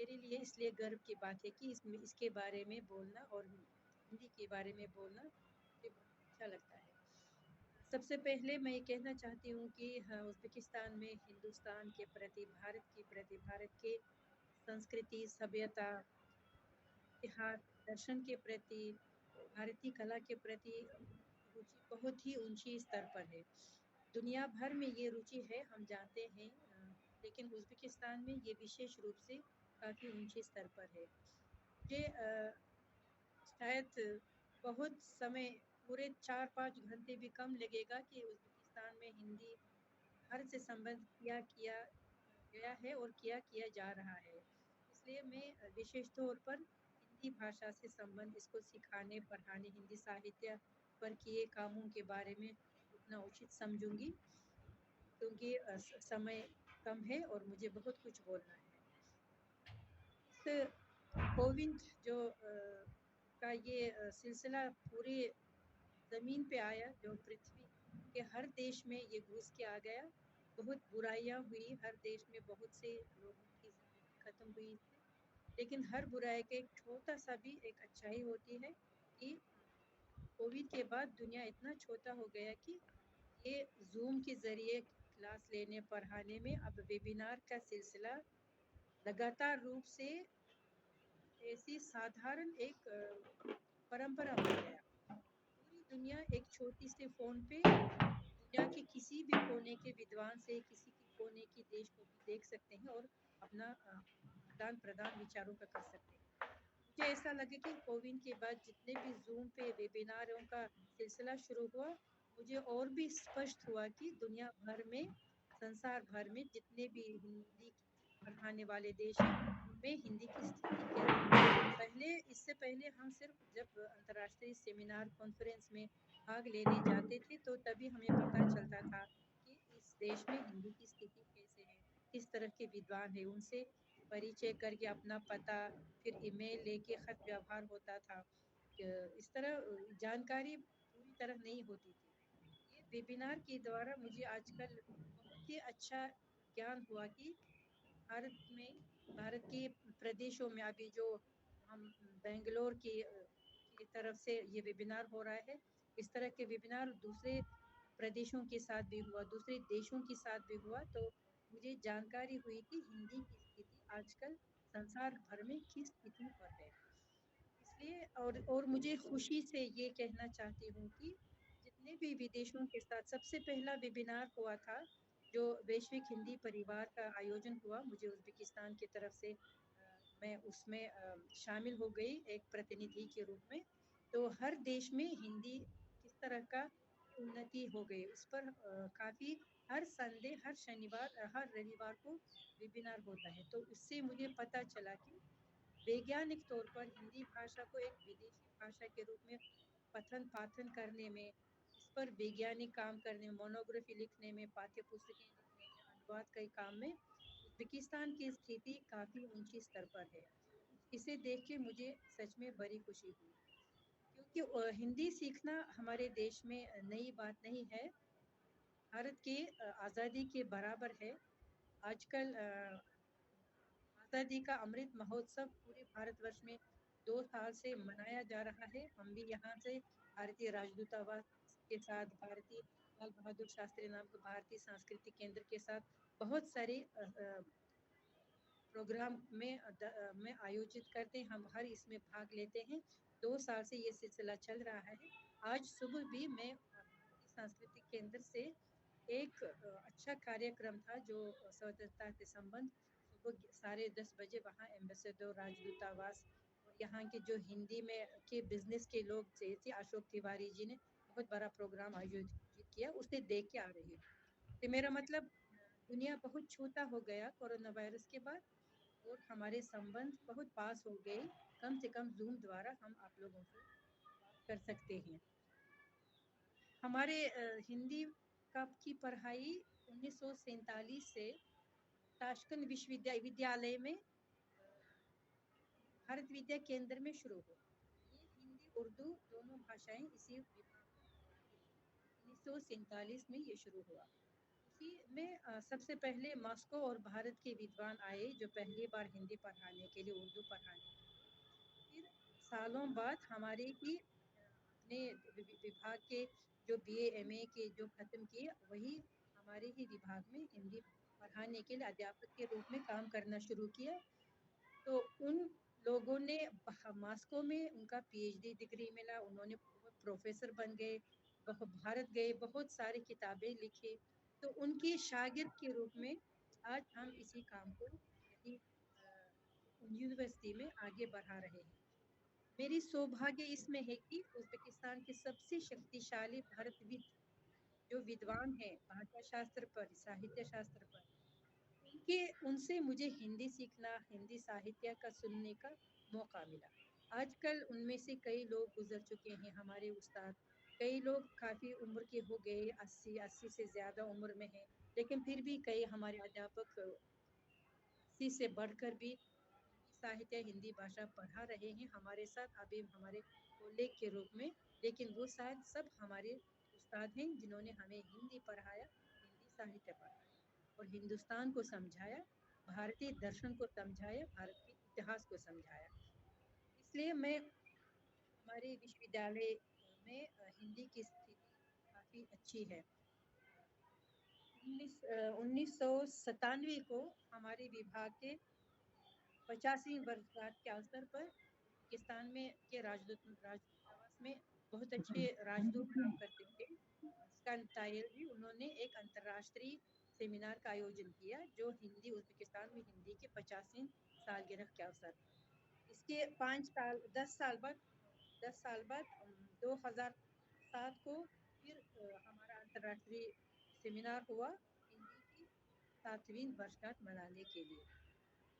मेरे लिए इसलिए गर्व की बात है कि इसके बारे में बोलना और हिंदी के बारे में बोलना मुझे बहुत अच्छा लगता है। सबसे पहले मैं ये कहना चाहती हूँ कि हाँ, उज़्बेकिस्तान में हिंदुस्तान के प्रति, भारत के संस्कृति, सभ्यता, इतिहास, दर्शन के प्रति, भारतीय कला के प्रति रुचि बहुत ही ऊंची स्तर पर है। दुनिया भर में ये रुचि है, हम जानते हैं, लेकिन उज़्बेकिस्तान में ये विशेष रूप से काफ़ी ऊंचे स्तर पर है। मुझे शायद बहुत समय, पूरे 4-5 घंटे भी कम लगेगा कि उज़्बेकिस्तान में हिंदी हर से संबंध किया गया है और किया जा रहा है। इसलिए मैं विशेष तौर पर हिंदी भाषा से संबंध, इसको सिखाने, पढ़ाने, हिंदी साहित्य पर किए कामों के बारे में उतना उचित समझूंगी, क्योंकि समय कम है और मुझे बहुत कुछ बोलना है। इस कोविड जो का ये सिलसिला पूरी ज़मीन पे आया, जो पृथ्वी के हर देश में ये घुस के आ गया। बहुत बुराइयाँ हुई, हर देश में बहुत से लोगों की ज़िंदगी ख़त्म हुई इससे। लेकिन हर बुराई का एक छोटा-सा भी एक अच्छाई होती है कि कोविड के बाद दुनिया इतना छोटा हो गया कि ये ज़ूम के ज़रिए क्लास लेने, पढ़ाने में अब वेबिनार का सिलसिला लगातार रूप से ऐसी साधारण एक परंपरा बन गया। पूरी दुनिया एक छोटी सी फ़ोन पे दुनिया के किसी भी कोने के विद्वान से किसी के कोने के देश को भी देख सकते हैं और अपना आदान प्रदान विचारों का कर सकते हैं। मुझे ऐसा लगे कि कोविड के बाद जितने भी जूम पे वेबिनारों का सिलसिला शुरू हुआ, मुझे और भी स्पष्ट हुआ कि दुनिया भर में, संसार भर में जितने भी हिंदी पढ़ाने वाले देश हैं, उनमें हिंदी की स्थिति क्या है। इससे पहले हम सिर्फ जब अंतर्राष्ट्रीय सेमिनार कॉन्फ्रेंस में भाग लेने जाते थे तो तभी हमें पता चलता था कि इस देश में हिंदी की स्थिति कैसे है, किस तरह के विद्वान है, उनसे परिचय करके अपना पता, फिर ईमेल लेके खत व्यवहार होता था। इस तरह जानकारी पूरी तरह नहीं होती थी। ये वेबिनार के द्वारा मुझे आजकल बहुत ही अच्छा ज्ञान हुआ कि भारत में, भारत के प्रदेशों में अभी जो हम बेंगलोर की तरफ से ये वेबिनार हो रहा है, इस तरह के वेबिनार दूसरे प्रदेशों के साथ भी हुआ, दूसरे देशों के साथ भी हुआ, तो मुझे जानकारी हुई कि हिंदी की स्थिति आजकल संसार भर में किस स्थिति पर है। इसलिए और मुझे खुशी से ये कहना चाहती हूँ कि जितने भी विदेशों के साथ सबसे पहला वेबिनार हुआ था, जो वैश्विक हिंदी परिवार का आयोजन हुआ, मुझे उज़्बेकिस्तान की तरफ से मैं उसमें शामिल हो गई एक प्रतिनिधि के रूप में। तो हर देश में हिंदी किस तरह का उन्नति हो गई, उस पर काफ़ी हर संडे, हर शनिवार, हर रविवार को वेबिनार होता है। तो उससे मुझे पता चला कि वैज्ञानिक तौर पर हिंदी भाषा को एक विदेशी भाषा के रूप में पठन पाठन करने में, इस पर वैज्ञानिक काम करने में, मोनोग्राफी लिखने में, पाठ्य पुस्तकें लिखने में, अनुवाद के काम में उज़्बेकिस्तान की स्थिति काफ़ी ऊंची स्तर पर है। इसे देख के मुझे सच में बड़ी खुशी हुई, क्योंकि हिंदी सीखना हमारे देश में नई बात नहीं है, भारत के आज़ादी के बराबर है। आजकल आज़ादी का अमृत महोत्सव पूरे भारतवर्ष में 2 साल से मनाया जा रहा है। हम भी यहाँ से भारतीय राजदूतावास के साथ, भारतीय लाल बहादुर शास्त्री नाम के भारतीय सांस्कृतिक केंद्र के साथ बहुत सारे प्रोग्राम में आयोजित करते हैं। हम हर इसमें भाग लेते हैं। 2 साल से ये सिलसिला चल रहा है। आज सुबह भी मैं भारतीय सांस्कृतिक केंद्र से एक अच्छा कार्यक्रम था, जो स्वतंत्रता के संबंध, सुबह 10:30 बजे वहाँ एम्बेसडर राजदूतावास और यहाँ के जो हिंदी में के बिजनेस के लोग थे, अशोक तिवारी जी ने बहुत बड़ा प्रोग्राम आयोजित किया, उसे देख के आ रही हूँ। तो मेरा मतलब दुनिया बहुत छोटा हो गया कोरोना वायरस के बाद और हमारे संबंध बहुत पास हो गए। कम से कम ज़ूम द्वारा हम आप लोगों से बात कर सकते हैं। हमारे हिंदी की पढ़ाई 1947 से ताशकंद विश्वविद्यालय में भारत विद्या केंद्र में शुरू हुआ। ये हिंदी उर्दू दोनों भाषाएं इसी विभाग में पढ़ाई जाती थी। 1947 में ये शुरू हुआ। जी, मैं सबसे पहले मॉस्को और भारत के विद्वान आए जो पहली बार हिंदी पढ़ाने के लिए, उर्दू पढ़ाने के लिए। फिर सालों बाद हमारे ही अपने विभाग के जो बीए, एमए के जो खत्म किए, वही हमारे ही विभाग में हिंदी पढ़ाने के लिए अध्यापक के रूप में काम करना शुरू किया। तो उन लोगों ने मॉस्को में उनका पीएचडी डिग्री मिला, उन्होंने प्रोफेसर बन गए, भारत गए, बहुत सारी किताबें लिखी। तो उनके शागिर्द के रूप में आज हम इसी काम को यही यूनिवर्सिटी में आगे बढ़ा रहे हैं। मेरी सौभाग्य इसमें है कि उज़्बेकिस्तान के सबसे शक्तिशाली भारतविद जो विद्वान हैं भाषा शास्त्र पर, साहित्य शास्त्र पर, उनके उनसे मुझे हिंदी सीखना, हिंदी साहित्य का सुनने का मौका मिला। आजकल उनमें से कई लोग गुजर चुके हैं, हमारे उस्ताद। कई लोग काफ़ी उम्र के हो गए, 80 से ज़्यादा उम्र में हैं, लेकिन फिर भी कई हमारे अध्यापक 80 से बढ़कर भी हिंदी साहित्य, हिंदी भाषा पढ़ा रहे हैं हमारे साथ, अभी हमारे कोलीग के रूप में। लेकिन वो शायद सब हमारे उस्ताद हैं जिन्होंने हमें हिंदी पढ़ाया, हिंदी साहित्य पढ़ाया और हिंदुस्तान को समझाया, भारतीय दर्शन को समझाया, भारत के इतिहास को समझाया। इसलिए मैं हमारे विश्वविद्यालय में हिंदी की स्थिति काफ़ी अच्छी है। 1997 को हमारे विभाग के 50वीं वर्षगांठ के अवसर पर उज़्बेकिस्तान में के राजदूतावास में बहुत अच्छे राजदूत काम करते थे, मुस्कान ताहिर, उन्होंने एक अंतर्राष्ट्रीय सेमिनार का आयोजन किया जो हिंदी, उज़्बेकिस्तान में हिंदी के 50वीं सालगिरह के अवसर पर। इसके 10 साल बाद 2007 को फिर हमारा अंतर्राष्ट्रीय सेमिनार हुआ हिंदी की 7वीं वर्षगांठ मनाने के लिए।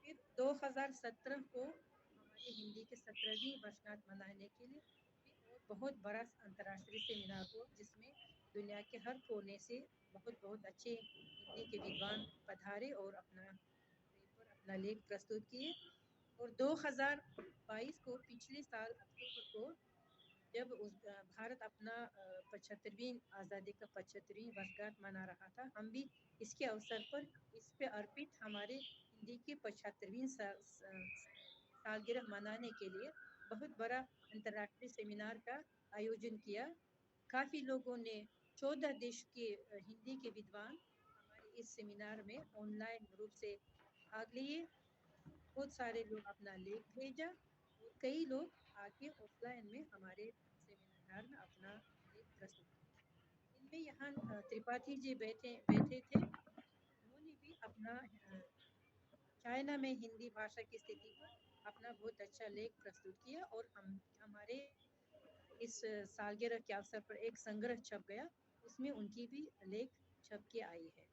फिर 2017 को हमारे हिंदी के 17वीं वर्षगांठ मनाने के लिए भी और बहुत बड़ा अंतर्राष्ट्रीय सेमिनार हुआ जिसमें दुनिया के हर कोने से बहुत बहुत अच्छे हिंदी के विद्वान पधारे और अपना पेपर, अपना लेख प्रस्तुत किए। और 2022 को, पिछले साल अक्टूबर को, जब भारत अपना 75वीं आज़ादी का 75वीं वर्षगांठ मना रहा था, हम भी इसके अवसर पर इस पे अर्पित हमारे हिंदी की 75वीं सालगिरह मनाने के लिए बहुत बड़ा अंतर्राष्ट्रीय सेमिनार का आयोजन किया। काफ़ी लोगों ने 14 देश के हिंदी के विद्वान हमारे इस सेमिनार में ऑनलाइन रूप से भाग लिए। बहुत सारे लोग अपना लेख भेजा और कई लोग आके ऑफलाइन में हमारे सेमिनार में अपना लेख प्रस्तुत किया। इनमें यहाँ त्रिपाठी जी बैठे बैठे थे, उन्होंने भी अपना चाइना में हिंदी भाषा की स्थिति पर अपना बहुत अच्छा लेख प्रस्तुत किया और हमारे इस सालगिरह के अवसर पर एक संग्रह छप गया, उसमें उनकी भी लेख छप के आई है।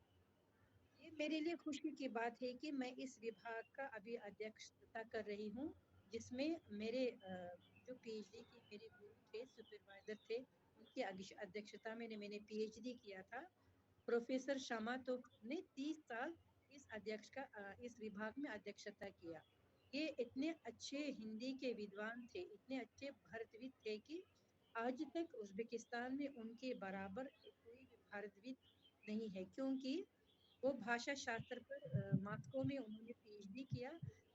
ये मेरे लिए खुशी की बात है कि मैं इस विभाग का अभी अध्यक्षता कर रही हूँ, जिसमें मेरे जो पीएचडी की मेरे गुरु थे, सुपरवाइजर थे, उनकी अध्यक्षता में मैंने पीएचडी किया था। प्रोफेसर शमा तो ने 30 साल इस विभाग में अध्यक्षता किया। ये इतने अच्छे हिंदी के विद्वान थे, इतने अच्छे भारतविद थे कि आज तक उज़्बेकिस्तान में उनके बराबर कोई भी भारतविद नहीं है, क्योंकि वो भाषा शास्त्र पर मॉस्को में उन्होंने पीएचडी किया।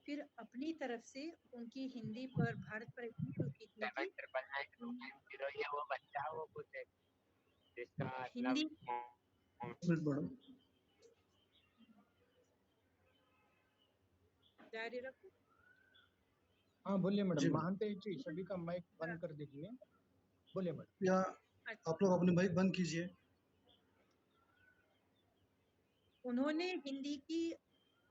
फिर अपनी तरफ से उनकी हिंदी पर, भारत पर इतनी रुचि थी कि 719 ये वो बच्चा वो कुछ है जिसका मतलब हिंदी जारी रखो। हाँ बोलिए जी मैडम। मैडम। महानते जी सभी का माइक बंद कर दीजिए। बोलिए मैडम। या अच्छा, आप लोग अपने माइक बंद कीजिए। उन्होंने हिंदी की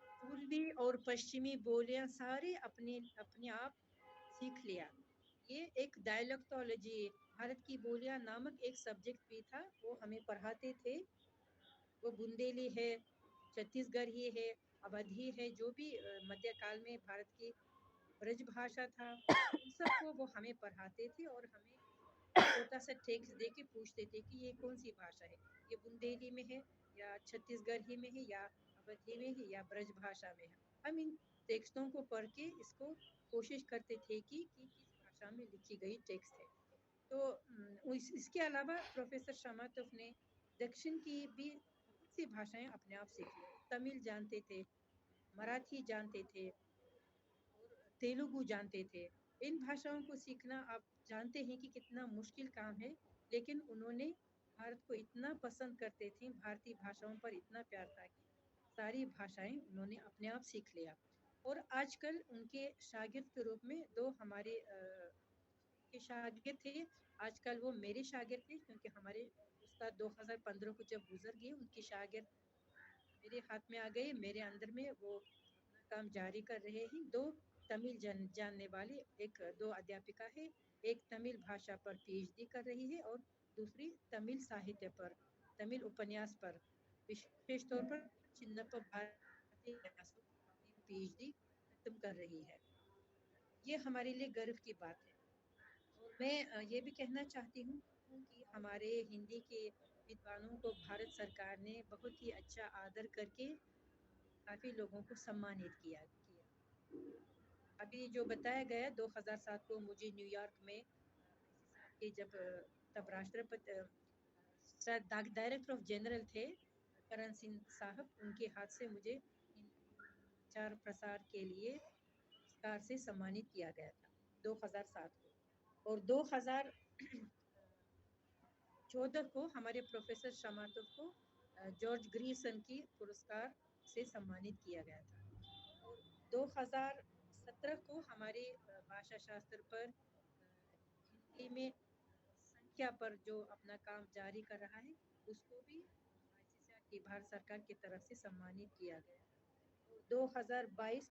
पूर्वी और पश्चिमी बोलियां सारे अपने अपने आप सीख लिया। ये एक डायलेक्टोलॉजी, भारत की बोलियां नामक एक सब्जेक्ट भी था, वो हमें पढ़ाते थे। वो बुंदेली है, छत्तीसगढ़ी है, अवधी है, जो भी मध्यकाल में भारत की ब्रज भाषा था, उन सबको वो हमें पढ़ाते थे और हमें छोटा सा टेक्स्ट दे के पूछते थे कि ये कौन सी भाषा है, ये बुंदेली में है या छत्तीसगढ़ी में है या अवधी में है या ब्रज भाषा में है। हम इन टेक्स्टों को पढ़ के इसको कोशिश करते थे कि किस भाषा में लिखी गई टेक्स्ट है। तो इसके अलावा प्रोफेसर शमातोफ ने दक्षिण की भी बहुत सी भाषाएं अपने आप सीख लिया। तमिल जानते थे, मराठी जानते थे और तेलुगु जानते थे। इन भाषाओं को सीखना आप जानते हैं कि कितना मुश्किल काम है, लेकिन उन्होंने भारत को इतना पसंद करते थे, भारतीय भाषाओं पर इतना प्यार था कि सारी भाषाएं उन्होंने अपने आप सीख लिया। और आजकल उनके शागिर्द के रूप में दो हमारे के शागिर्द थे। आजकल वो मेरे शागिर्द थे, क्योंकि हमारे उस्ताद 2015 को जब गुजर गए, उनके शागिर्द मेरे हाथ में आ गए, मेरे अंदर में वो अपना काम जारी कर रहे हैं। दो तमिल जानने वाले एक दो अध्यापिका है। एक तमिल भाषा पर पीएचडी कर रही है और दूसरी तमिल साहित्य पर, तमिल उपन्यास पर, विशेष तौर पर चिन्नप्पा भारती व्यास अपनी पीएचडी खत्म कर रही है। ये हमारे लिए गर्व की बात है। और मैं ये भी कहना चाहती हूँ कि हमारे हिंदी के विद्वानों को भारत सरकार ने बहुत ही अच्छा आदर करके काफ़ी लोगों को सम्मानित किया। अभी जो बताया गया 2007 को मुझे न्यूयॉर्क में आईसी साहब के जब तब राष्ट्रपति डायरेक्टर ऑफ जनरल थे करण सिंह साहब, उनके हाथ से मुझे प्रचार प्रसार के लिए पुरस्कार से सम्मानित किया गया था 2007 को। और 2014 को हमारे प्रोफेसर शमातोव को जॉर्ज ग्रीसन की पुरस्कार से सम्मानित किया गया था। और 2017 को हमारे भाषा शास्त्र पर हिंदी में संख्या पर जो अपना काम जारी कर रहा है, उसको भी आईसीसीआर की भारत सरकार की तरफ से सम्मानित किया गया। 2022